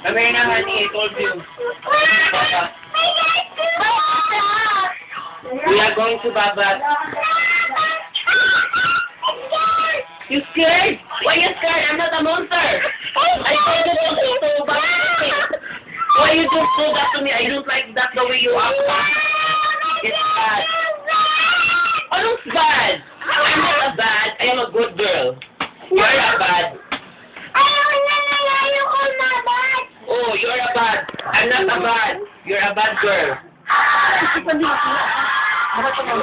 Amerna, honey, I told you. Baba. We are going to Baba. You scared? Why you scared? I'm not a monster. I told you don't do that to me. Why you don't do that to me? I don't like that the way you act. It's bad. Oh, it's bad. I'm not a bad. I am a good girl. You're a bad. Oh, you're a bad. I'm not a bad. You're a bad girl. You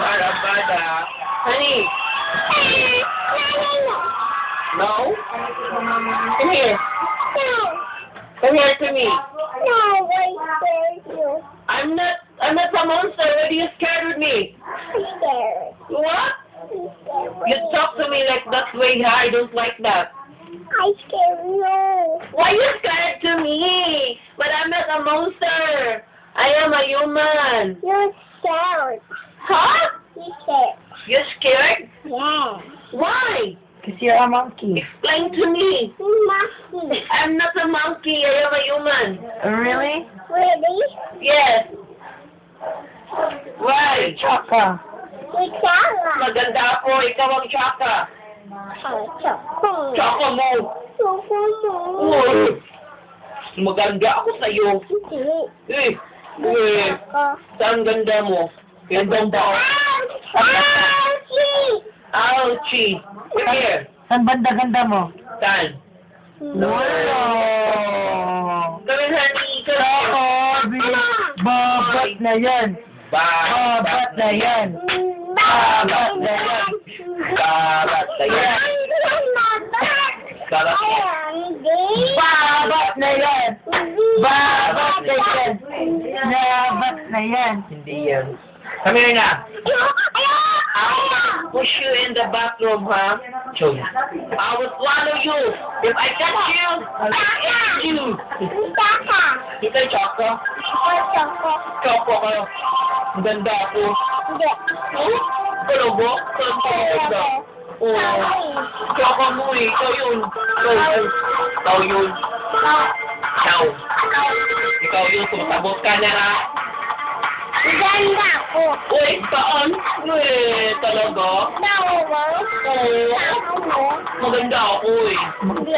are a bad, honey. No? Come here. Come here to me. No, I scared you. I'm not a monster. Why do you scared with me? I'm scared. What? I'm scared. You talk to me like that way. I don't like that. I scared you. Why you scared to me? But I'm not a monster. I am a human. You're scared. Huh? You're scared. You're scared? Yeah. Why? Because you're a monkey. Explain to me. Monkey. I'm not a monkey. I am a human. Really? Really? Yes. Why? Chaka. You're scared. Maganda ako. Ikaw ang tsaka. Choco. Tsaka mo. Choco mo. Uy. Maganda ako sa'yo. Hindi. Choco. Saan ganda mo? Gandang ba? Ouchie! Ouchie. Come here. Saan banda-ganda mo? Saan? Wala. Come here, honey. Babat na yan. Babat na yan. Babat na yan. Babat na yan. Babat na yan. Babat na yan. Babat na yan. Babat na yan. Hindi yan. Come here na. I will push you in the bathroom, huh? Chow. I will swallow you. If I catch you, I eat you. Choco. Ito yung Choco. Choco. Choco kayo. Ang ganda ako. Hindi. Oh, kalobo? Kalobo. Oh, Choco mo eh. Ikaw yun. Ikaw yun. Chow. Ikaw yun. Sumasabot ka na ha. Ganda ko. Uy, saan? Eh, talaga? Nawa. Oo. Maganda ako eh. Hindi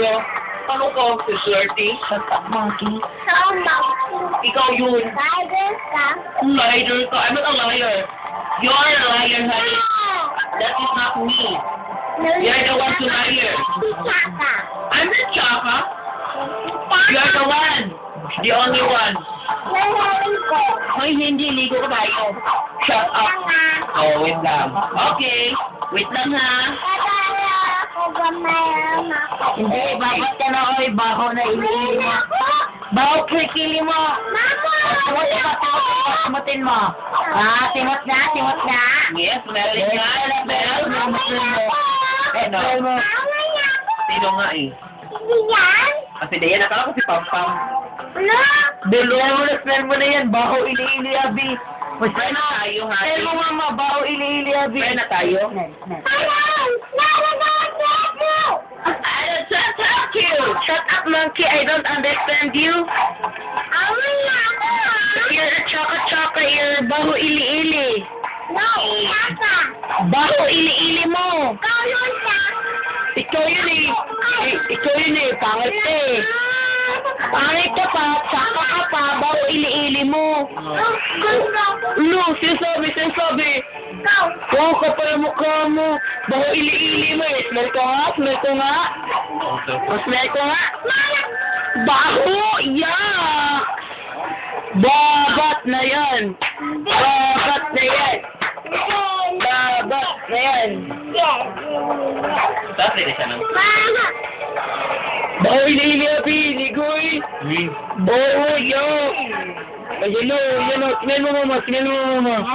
ah. Ano ka? Swerte? Shut up, monkey. Ikaw yun. Tiger ka. Liar ka. I'm not a liar. You're a liar, honey. That is not me. You're the one to liar. Chaka. I'm not Chaka. You're the one. The only one. Nalalim ko. Hoy, hindi. Ligo ka tayo. Shut up. Oh, wait lang. Okay. Wait lang ha. Tataya ako gamayama ko. Hindi, babat ka na, oy. Baho na iniili mo. Baho kikili mo. Mama! Timot ka, timutin mo. Timot na, timot na. Yes, meron nga. Meron. Ano? Sino nga eh? Hindi yan? Kasi Dayan, nakala ko si Pampam. Ano? Smell mo na yan. Baho ili-ili, abi. Friend na tayo, ha? Smell mo, mama. Baho ili-ili, abi. Friend na tayo? Alam! Nalagagag mo! I don't talk you. Shut up, monkey. I don't understand you. Away na ako! You're a chaka-chaka. You're baho ili-ili. No! Chaka! Baho ili-ili mo. Ikaw yun ka! Ikaw yun eh. Ikaw yun eh. Pangit ka eh. Pangit ka pa. Chaka ka pa. Baho ili-ili mo. Lo, sinasabi. Ikaw! Wow, kapal ang mukha mo. Baho ili-ili mo eh. Smell ko nga. Smell ko nga. Baho! Yak! Babat na yan. Babat na yan. Babat na yan. Yes! Tapos na siya nang. Mama! Baho ili-ili, abi. Ligoy. Baho, yak. Ayun o, yan o. Smell mo, mama. Baho, yak.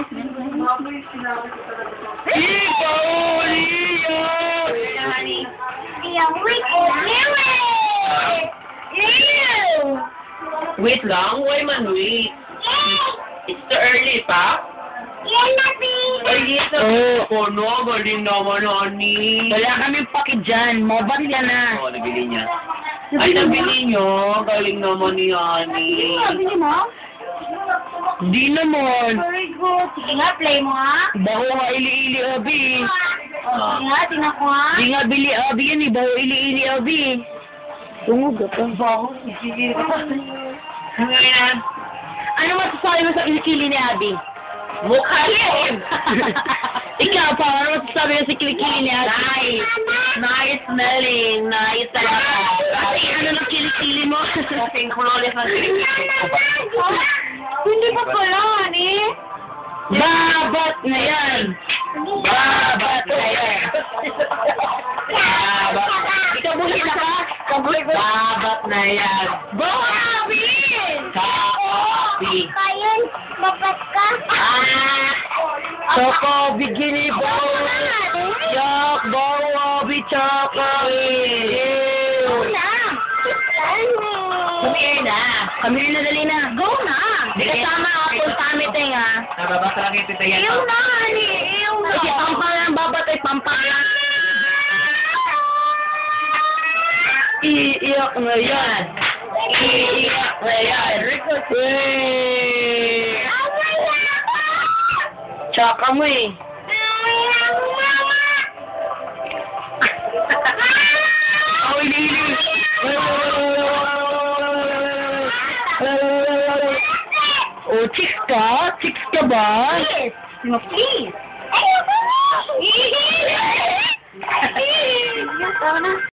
Wait lang. Why man wait? It's too early pa. Ay, yes. Oh, no. Galing naman, honey. Wala kaming paki dyan. Mabat ka na. Oo, nabili niya. Ay, nabili nyo. Galing naman ni Honey. Bili mo? Di naman. Very good. Sige nga, play mo ha. Baho nga ili-ili, Abi. Sige nga, tingnan ko ha. Di nga bili, Abi yan eh. Baho ili-ili, Abi. Tungog ka pa. Baho. Ngayon. Ano masasabi mo sa kilikili ni Abi? Mukha liim. Ikaw pa, ano masasabi mo sa kilikili ni Abi? Nice. Nice smelling. Nice talaga. Kasi ano ng kilikili mo? Kasing flawless ng kilikili ko ba? Hindi pa pala, honey. Babat na yan. Babat na yan. Babat. Ikabulit na ka? Babat na yan. Babi! Copy. Kayon, babat ka. Choco, bikini bow. Yak, bow, Abi, choco. Go na. Kumir na. Kumir na, dali na. Go na. Di kasama ako kung pamiting ha. Nababasa lang yung titayan. Ayaw na, honey. Ayaw na. Kasi pampalang babatay, pampalang. Iiyak na yan. Iiyak na yan. Wey! Tsaka mo eh. Oh, ilili. Oh, chicks ka? Chicks ka ba? Please. Ayaw na.